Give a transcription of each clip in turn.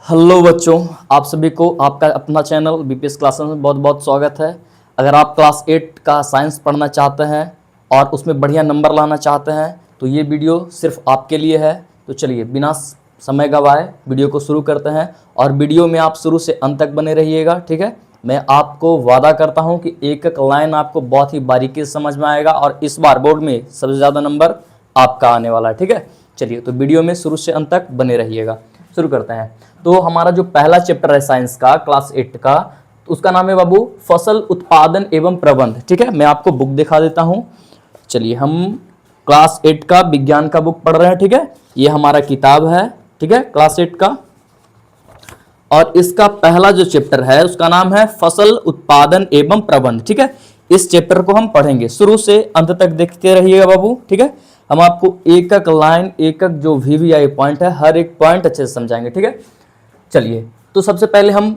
Hello बच्चों, आप सभी को आपका अपना चैनल बीपीएस क्लासेस में बहुत बहुत स्वागत है। अगर आप क्लास 8 का साइंस पढ़ना चाहते हैं और उसमें बढ़िया नंबर लाना चाहते हैं तो ये वीडियो सिर्फ आपके लिए है। तो चलिए बिना समय गवाए वीडियो को शुरू करते हैं और वीडियो में आप शुरू से अंत तक बने रहिएगा, ठीक है। मैं आपको वादा करता हूँ कि एक एक लाइन आपको बहुत ही बारीकी से समझ में आएगा और इस बार बोर्ड में सबसे ज़्यादा नंबर आपका आने वाला है, ठीक है। चलिए तो वीडियो में शुरू से अंत तक बने रहिएगा। शुरू करते हैं। तो हमारा जो पहला चैप्टर है साइंस का क्लास 8 का, तो उसका नाम है बाबू फसल उत्पादन एवं प्रबंध, ठीक है। मैं आपको बुक दिखा देता हूं। चलिए हम क्लास 8 का विज्ञान का बुक पढ़ रहे हैं, ठीक है। ये हमारा किताब है, ठीक है, क्लास 8 का। और इसका पहला जो चैप्टर है उसका नाम है फसल उत्पादन एवं प्रबंध, ठीक है। इस चैप्टर को हम पढ़ेंगे, शुरू से अंत तक देखते रहिएगा बाबू, ठीक है। हम आपको एक एक लाइन, एक एक जो वीवीआई पॉइंट है, हर एक पॉइंट अच्छे से समझाएंगे, ठीक है। चलिए तो सबसे पहले हम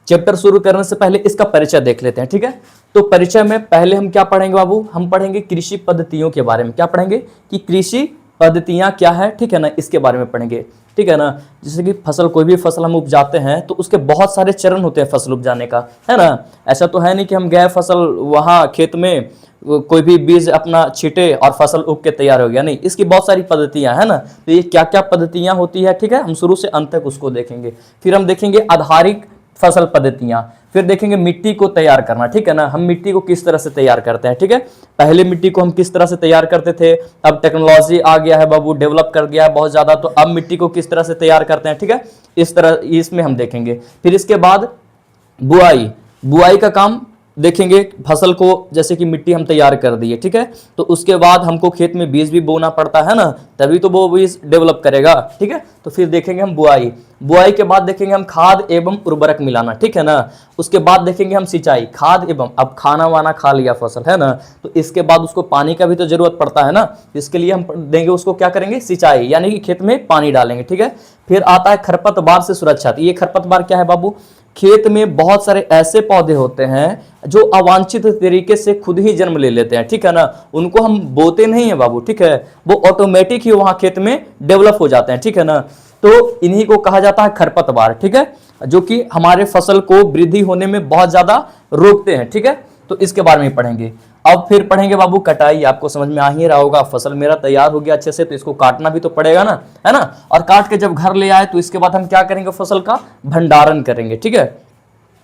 चैप्टर शुरू करने से पहले इसका परिचय देख लेते हैं, ठीक है। तो परिचय में पहले हम क्या पढ़ेंगे बाबू, हम पढ़ेंगे कृषि पद्धतियों के बारे में। क्या पढ़ेंगे कि कृषि पद्धतियां क्या है, ठीक है ना, इसके बारे में पढ़ेंगे, ठीक है ना। जैसे कि फसल, कोई भी फसल हम उपजाते हैं तो उसके बहुत सारे चरण होते हैं फसल उपजाने का, है ना। ऐसा तो है नहीं कि हम गए फसल वहां खेत में कोई भी बीज अपना छीटे और फसल उग के तैयार हो गया, नहीं। इसकी बहुत सारी पद्धतियां है ना। तो ये क्या क्या पद्धतियां होती है, ठीक है, हम शुरू से अंत तक उसको देखेंगे। फिर हम देखेंगे आधारिक फसल पद्धतियां, फिर देखेंगे मिट्टी को तैयार करना, ठीक है ना। हम मिट्टी को किस तरह से तैयार करते हैं, ठीक है। पहले मिट्टी को हम किस तरह से तैयार करते थे, अब टेक्नोलॉजी आ गया है बाबू, डेवलप कर गया है बहुत ज्यादा, तो अब मिट्टी को किस तरह से तैयार करते हैं, ठीक है। इस तरह इसमें हम देखेंगे। फिर इसके बाद बुआई, बुआई का काम देखेंगे। फसल को जैसे कि मिट्टी हम तैयार कर दिए, ठीक है, तो उसके बाद हमको खेत में बीज भी बोना पड़ता है ना, तभी तो वो बीज डेवलप करेगा, ठीक है। तो फिर देखेंगे हम बुआई, बुआई के बाद देखेंगे हम खाद एवं उर्वरक मिलाना, ठीक है ना। उसके बाद देखेंगे हम सिंचाई, खाद एवं, अब खाना वाना खा लिया फसल, है ना, तो इसके बाद उसको पानी का भी तो जरूरत पड़ता है ना। इसके लिए हम देंगे उसको, क्या करेंगे, सिंचाई, यानी कि खेत में पानी डालेंगे, ठीक है। फिर आता है खरपतवार से सुरक्षा। ये खरपतवार क्या है बाबू, खेत में बहुत सारे ऐसे पौधे होते हैं जो अवांछित तरीके से खुद ही जन्म ले लेते हैं, ठीक है ना। उनको हम बोते नहीं है बाबू, ठीक है, वो ऑटोमेटिक ही वहां खेत में डेवलप हो जाते हैं, ठीक है ना। तो इन्हीं को कहा जाता है खरपतवार, ठीक है, जो कि हमारे फसल को वृद्धि होने में बहुत ज्यादा रोकते हैं, ठीक है। तो इसके बारे में पढ़ेंगे। अब फिर पढ़ेंगे बाबू कटाई। आपको समझ में आ ही रहा होगा, फसल मेरा तैयार हो गया अच्छे से, तो इसको काटना भी तो पड़ेगा ना, है ना। और काट के जब घर ले आए तो इसके बाद हम क्या करेंगे, फसल का भंडारण करेंगे, ठीक है।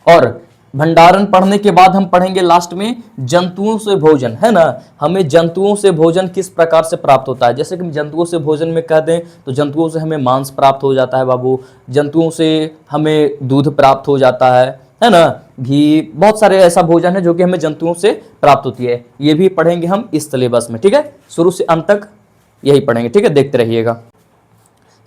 और भंडारण पढ़ने के बाद हम पढ़ेंगे लास्ट में जंतुओं से भोजन, है ना। हमें जंतुओं से भोजन किस प्रकार से प्राप्त होता है। जैसे कि जंतुओं से भोजन में कह दें तो जंतुओं से हमें मांस प्राप्त हो जाता है बाबू, जंतुओं से हमें दूध प्राप्त हो जाता है ना, घी, बहुत सारे ऐसा भोजन है जो कि हमें जंतुओं से प्राप्त होती है। ये भी पढ़ेंगे हम इस सिलेबस में, ठीक है। शुरू से अंत तक यही पढ़ेंगे, ठीक है, देखते रहिएगा।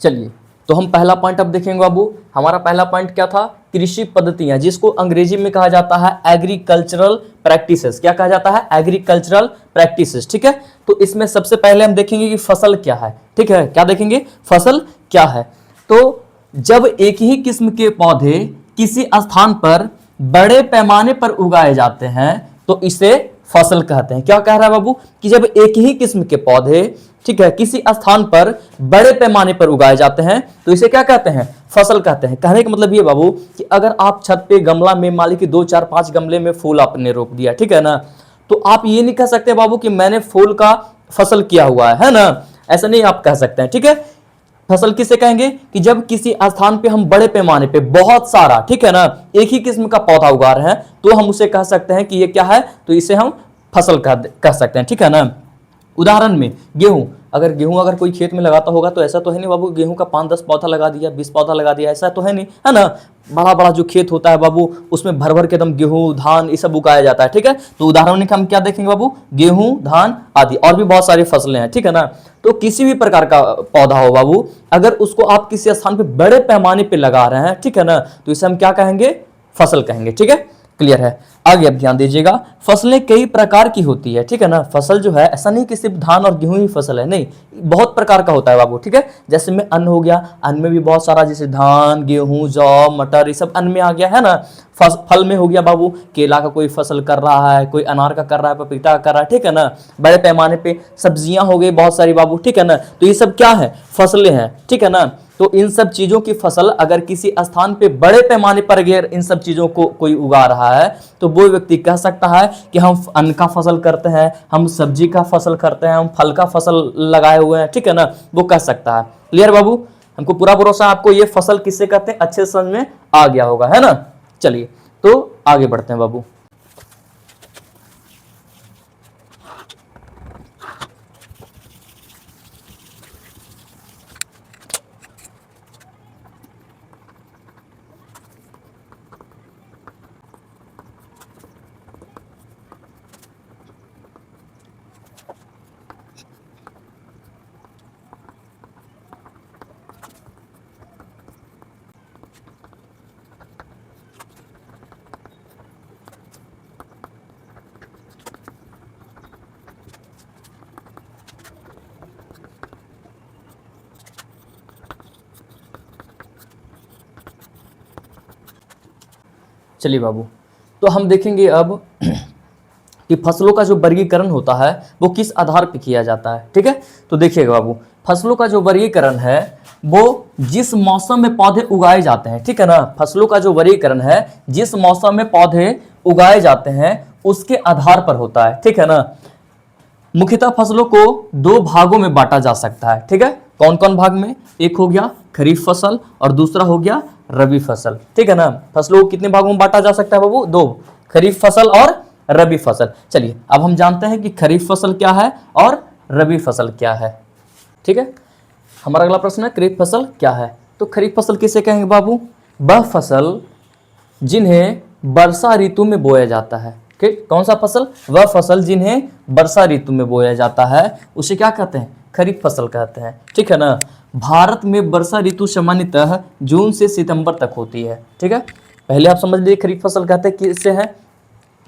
चलिए तो हम पहला पॉइंट अब देखेंगे बाबू। हमारा पहला पॉइंट क्या था, कृषि पद्धतियां, जिसको अंग्रेजी में कहा जाता है एग्रीकल्चरल प्रैक्टिसेस। क्या कहा जाता है, एग्रीकल्चरल प्रैक्टिसेस, ठीक है। तो इसमें सबसे पहले हम देखेंगे कि फसल क्या है, ठीक है। क्या देखेंगे, फसल क्या है। तो जब एक ही किस्म के पौधे किसी स्थान पर बड़े पैमाने पर उगाए जाते हैं तो इसे फसल कहते हैं। क्या कह रहा है बाबू, कि जब एक ही किस्म के पौधे, ठीक है, किसी स्थान पर बड़े पैमाने पर उगाए जाते हैं तो इसे क्या कहते हैं, फसल कहते हैं। कहने का मतलब ये बाबू कि अगर आप छत पे गमला में मान लीजिए 2 4 5 गमले में फूल आपने रोप दिया, ठीक है ना, तो आप ये नहीं कह सकते बाबू कि मैंने फूल का फसल किया हुआ है ना, ऐसा नहीं आप कह सकते हैं, ठीक है। फसल किसे कहेंगे कि जब किसी स्थान पे हम बड़े पैमाने पे बहुत सारा, ठीक है ना, एक ही किस्म का पौधा उगा रहे हैं तो हम उसे कह सकते हैं कि ये क्या है, तो इसे हम फसल कह सकते हैं, ठीक है ना। उदाहरण में गेहूं, अगर गेहूं अगर कोई खेत में लगाता होगा तो ऐसा तो है नहीं बाबू गेहूं का 5-10 पौधा लगा दिया, 20 पौधा लगा दिया, ऐसा तो है नहीं, है ना। बड़ा बड़ा जो खेत होता है बाबू उसमें भर भर के एकदम गेहूं धान ये सब उगाया जाता है, ठीक है। तो उदाहरण में हम क्या देखेंगे बाबू, गेहूं धान आदि, और भी बहुत सारी फसलें हैं, ठीक है ना। तो किसी भी प्रकार का पौधा हो बाबू, अगर उसको आप किसी स्थान पे बड़े पैमाने पे लगा रहे हैं, ठीक है ना, तो इसे हम क्या कहेंगे, फसल कहेंगे, ठीक है। क्लियर है। आगे अब ध्यान दीजिएगा, फसलें कई प्रकार की होती है, ठीक है ना। फसल जो है ऐसा नहीं कि सिर्फ धान और गेहूं ही फसल है, नहीं, बहुत प्रकार का होता है बाबू, ठीक है। जैसे में अन्न हो गया, अन्न में भी बहुत सारा, जैसे धान, गेहूं, जौ, मटर, ये सब अन्न में आ गया, है ना। फल में हो गया बाबू, केला का कोई फसल कर रहा है, कोई अनार का कर रहा है, पपीता का कर रहा है, ठीक है ना। बड़े पैमाने पे सब्जियां हो गई बहुत सारी बाबू, ठीक है ना। तो ये सब क्या है, फसलें हैं, ठीक है ना। तो इन सब चीजों की फसल अगर किसी स्थान पे बड़े पैमाने पर अगर इन सब चीजों को कोई उगा रहा है तो वो व्यक्ति कह सकता है कि हम अन्न का फसल करते हैं, हम सब्जी का फसल करते हैं, हम फल का फसल लगाए हुए हैं, ठीक है ना, वो कह सकता है। क्लियर बाबू, हमको पूरा भरोसा है आपको ये फसल किससे कहते हैं अच्छे समझ में आ गया होगा, है ना। चलिए तो आगे बढ़ते हैं बाबू। चलिए बाबू, तो हम देखेंगे अब कि फसलों का जो वर्गीकरण होता है वो किस आधार पर किया जाता है, ठीक है। तो देखिएगा बाबू, फसलों का जो वर्गीकरण है वो जिस मौसम में पौधे उगाए जाते हैं, ठीक है ना, फसलों का जो वर्गीकरण है जिस मौसम में पौधे उगाए जाते हैं उसके आधार पर होता है, ठीक है ना। मुख्यतः फसलों को दो भागों में बांटा जा सकता है, ठीक है। कौन कौन भाग में, एक हो गया खरीफ फसल और दूसरा हो गया रबी फसल, ठीक है ना। फसलों को कितने भागों में बांटा जा सकता है बाबू, दो, खरीफ फसल और रबी फसल। चलिए अब हम जानते हैं कि खरीफ फसल क्या है और रबी फसल क्या है, ठीक है। हमारा अगला प्रश्न है खरीफ फसल क्या है। तो खरीफ फसल किसे कहेंगे बाबू, वह फसल जिन्हें वर्षा ऋतु में बोया जाता है, ठीक। कौन सा फसल, वह फसल जिन्हें वर्षा ऋतु में बोया जाता है उसे क्या कहते हैं, खरीफ फसल कहते हैं, ठीक है ना। भारत में वर्षा ऋतु सामान्यतः जून से सितंबर तक होती है, ठीक है। पहले आप समझ लीजिए खरीफ फसल कहते हैं किससे है,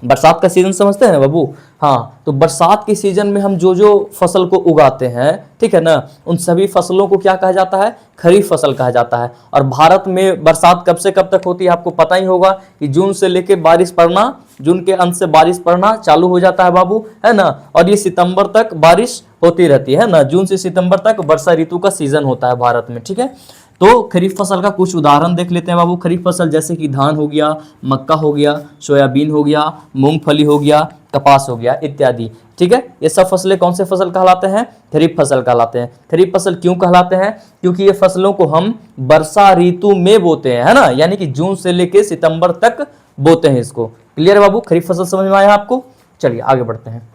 बरसात का सीजन समझते हैं बाबू, हाँ। तो बरसात के सीजन में हम जो जो फसल को उगाते हैं, ठीक है ना, उन सभी फसलों को क्या कहा जाता है, खरीफ फसल कहा जाता है। और भारत में बरसात कब से कब तक होती है आपको पता ही होगा कि जून से लेके बारिश पड़ना, जून के अंत से बारिश पड़ना चालू हो जाता है बाबू, है ना। और ये सितंबर तक बारिश होती रहती है ना, जून से सितंबर तक वर्षा ऋतु का सीजन होता है भारत में, ठीक है। तो खरीफ फसल का कुछ उदाहरण देख लेते हैं बाबू। खरीफ फसल जैसे कि धान हो गया, मक्का हो गया, सोयाबीन हो गया, मूंगफली हो गया, कपास हो गया इत्यादि, ठीक है। ये सब फसलें कौन से फसल कहलाते हैं, खरीफ फसल कहलाते हैं। खरीफ फसल क्यों कहलाते हैं, क्योंकि ये फसलों को हम वर्षा ऋतु में बोते हैं, है ना, यानी कि जून से लेकर सितंबर तक बोते हैं इसको। क्लियर है बाबू, खरीफ फसल समझ में आया आपको। चलिए आगे बढ़ते हैं।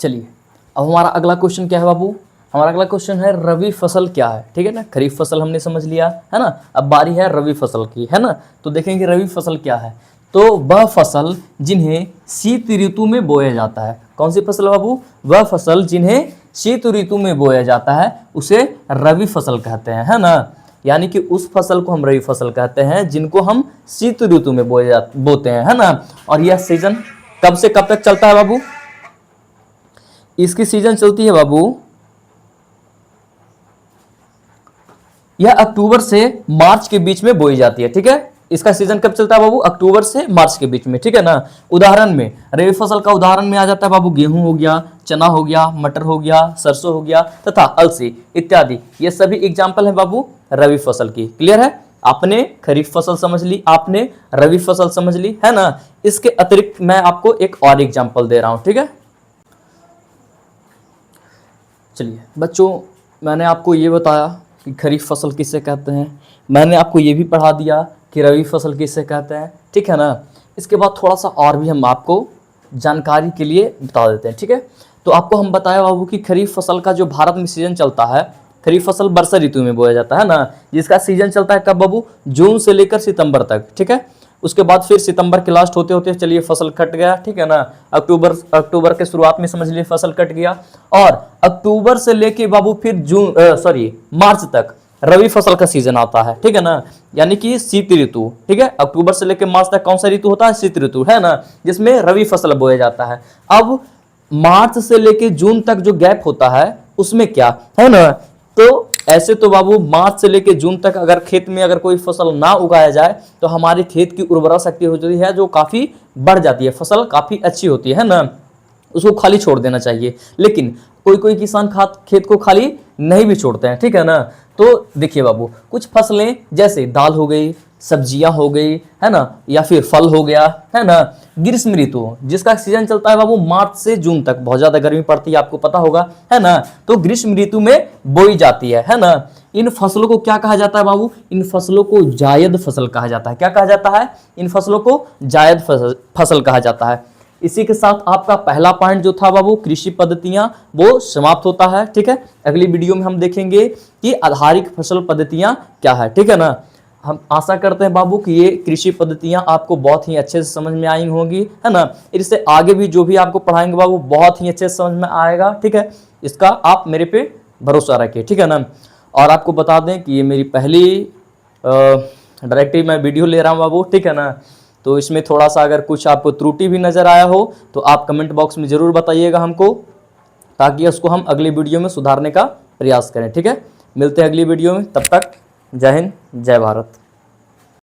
चलिए अब हमारा अगला क्वेश्चन क्या है बाबू, हमारा अगला क्वेश्चन है रबी फसल क्या है, ठीक है ना। खरीफ फसल हमने समझ लिया, है ना। अब बारी है रबी फसल की, है ना। तो देखेंगे रबी फसल क्या है। तो वह फसल जिन्हें शीत ऋतु में बोया जाता है। कौन सी फसल बाबू, वह फसल जिन्हें शीत ऋतु में बोया जाता है उसे रबी फसल कहते हैं, है ना। यानी कि उस फसल को हम रबी फसल कहते हैं जिनको हम शीत ऋतु में बोते हैं, है ना। और यह सीजन कब से कब तक चलता है बाबू, इसकी सीजन चलती है बाबू, यह अक्टूबर से मार्च के बीच में बोई जाती है, ठीक है। इसका सीजन कब चलता है बाबू, अक्टूबर से मार्च के बीच में, ठीक है ना। उदाहरण में रबी फसल का उदाहरण में आ जाता है बाबू गेहूं हो गया, चना हो गया, मटर हो गया, सरसों हो गया तथा अलसी इत्यादि। ये सभी एग्जाम्पल है बाबू रबी फसल की। क्लियर है, आपने खरीफ फसल समझ ली, आपने रबी फसल समझ ली, है ना। इसके अतिरिक्त मैं आपको एक और एग्जाम्पल दे रहा हूं, ठीक है। चलिए बच्चों, मैंने आपको ये बताया कि खरीफ फसल किसे कहते हैं, मैंने आपको ये भी पढ़ा दिया कि रबी फसल किसे कहते हैं, ठीक है ना। इसके बाद थोड़ा सा और भी हम आपको जानकारी के लिए बता देते हैं, ठीक है। तो आपको हम बताया बाबू कि खरीफ फसल का जो भारत में सीजन चलता है, खरीफ फसल वर्षा ऋतु में बोया जाता है ना, जिसका सीजन चलता है कब बाबू, जून से लेकर सितंबर तक, ठीक है। उसके बाद फिर सितंबर के लास्ट होते होते चलिए फसल कट गया, ठीक है ना। अक्टूबर के शुरुआत में समझ लिए फसल कट गया, और अक्टूबर से लेके बाबू फिर मार्च तक रबी फसल का सीजन आता है, ठीक है ना, यानी कि शीत ऋतु, ठीक है। अक्टूबर से लेकर मार्च तक कौन सा ऋतु होता है? शीत ऋतु, है ना, जिसमें रबी फसल बोया जाता है। अब मार्च से लेकर जून तक जो गैप होता है उसमें क्या है ना, तो ऐसे तो बाबू मार्च से लेकर जून तक अगर खेत में अगर कोई फसल ना उगाया जाए तो हमारे खेत की उर्वरा शक्ति होती है जो काफी बढ़ जाती है, फसल काफी अच्छी होती है ना, उसको खाली छोड़ देना चाहिए। लेकिन कोई कोई किसान खेत को खाली नहीं भी छोड़ते हैं, ठीक है ना। तो देखिए बाबू, कुछ फसलें जैसे दाल हो गई, सब्जियां हो गई, है ना, या फिर फल हो गया, है ना, ग्रीष्म ऋतु जिसका सीजन चलता है बाबू मार्च से जून तक, बहुत ज्यादा गर्मी पड़ती है आपको पता होगा, है ना, तो ग्रीष्म ऋतु में बोई जाती है ना। इन फसलों को क्या कहा जाता है बाबू? इन फसलों को जायद फसल कहा जाता है। क्या कहा जाता है? इन फसलों को जायद फसल कहा जाता है। इसी के साथ आपका पहला पॉइंट जो था बाबू कृषि पद्धतियां, वो समाप्त होता है, ठीक है। अगली वीडियो में हम देखेंगे कि आधारिक फसल पद्धतियां क्या है, ठीक है ना। हम आशा करते हैं बाबू कि ये कृषि पद्धतियां आपको बहुत ही अच्छे से समझ में आई होंगी, है ना। इससे आगे भी जो भी आपको पढ़ाएंगे बाबू बहुत ही अच्छे से समझ में आएगा, ठीक है। इसका आप मेरे पे भरोसा रखिए, ठीक है ना। और आपको बता दें कि ये मेरी पहली डायरेक्टली मैं वीडियो ले रहा हूँ बाबू, ठीक है ना। तो इसमें थोड़ा सा अगर कुछ आपको त्रुटि भी नज़र आया हो तो आप कमेंट बॉक्स में ज़रूर बताइएगा हमको, ताकि उसको हम अगली वीडियो में सुधारने का प्रयास करें, ठीक है। मिलते हैं अगली वीडियो में, तब तक जय हिंद, जय भारत।